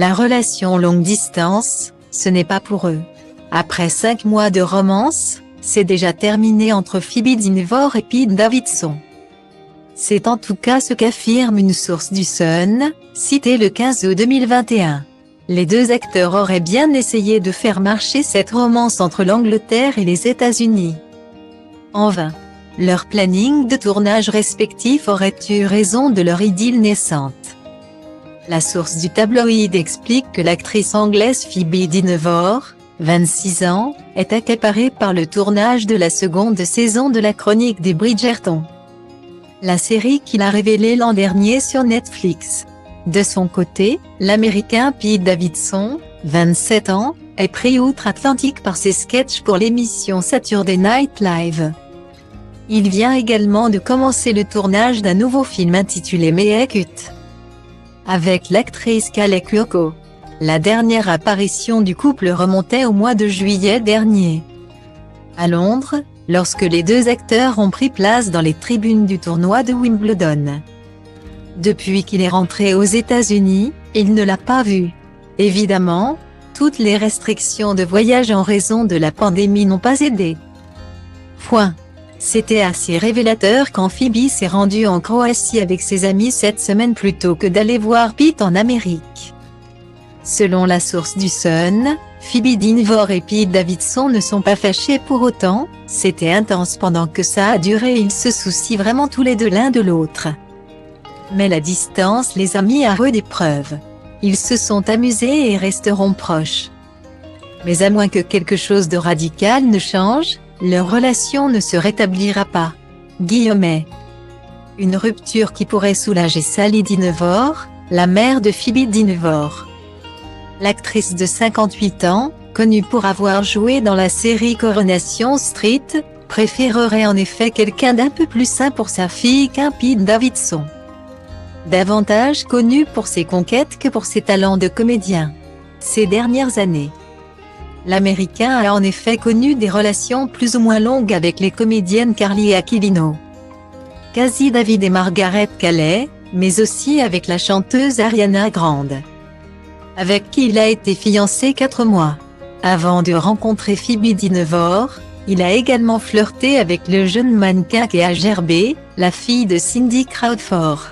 La relation longue distance, ce n'est pas pour eux. Après 5 mois de romance, c'est déjà terminé entre Phoebe Dynevor et Pete Davidson. C'est en tout cas ce qu'affirme une source du Sun, citée le 15 août 2021. Les deux acteurs auraient bien essayé de faire marcher cette romance entre l'Angleterre et les États-Unis. En vain. Leur planning de tournage respectif aurait eu raison de leur idylle naissante. La source du tabloïd explique que l'actrice anglaise Phoebe Dynevor, 26 ans, est accaparée par le tournage de la seconde saison de la Chronique des Bridgerton. La série qu'il a révélée l'an dernier sur Netflix. De son côté, l'Américain Pete Davidson, 27 ans, est pris outre-Atlantique par ses sketchs pour l'émission Saturday Night Live. Il vient également de commencer le tournage d'un nouveau film intitulé Meekut, avec l'actrice Kaley Cuoco. La dernière apparition du couple remontait au mois de juillet dernier, à Londres, lorsque les deux acteurs ont pris place dans les tribunes du tournoi de Wimbledon. Depuis qu'il est rentré aux États-Unis, il ne l'a pas vu. Évidemment, toutes les restrictions de voyage en raison de la pandémie n'ont pas aidé. C'était assez révélateur quand Phoebe s'est rendue en Croatie avec ses amis cette semaine plutôt que d'aller voir Pete en Amérique. Selon la source du Sun, Phoebe Dynevor et Pete Davidson ne sont pas fâchés pour autant, c'était intense pendant que ça a duré et ils se soucient vraiment tous les deux l'un de l'autre. Mais la distance les a mis à rude épreuve. Ils se sont amusés et resteront proches. Mais à moins que quelque chose de radical ne change, leur relation ne se rétablira pas. Une rupture qui pourrait soulager Sally Dynevor, la mère de Phoebe Dynevor. L'actrice de 58 ans, connue pour avoir joué dans la série Coronation Street, préférerait en effet quelqu'un d'un peu plus sain pour sa fille qu'un Pete Davidson. Davantage connu pour ses conquêtes que pour ses talents de comédien. Ces dernières années, l'Américain a en effet connu des relations plus ou moins longues avec les comédiennes Carly Aquilino, Cassie David et Margaret Qualley, mais aussi avec la chanteuse Ariana Grande, avec qui il a été fiancé 4 mois. Avant de rencontrer Phoebe Dynevor, il a également flirté avec le jeune mannequin Kea Gerber, la fille de Cindy Crawford.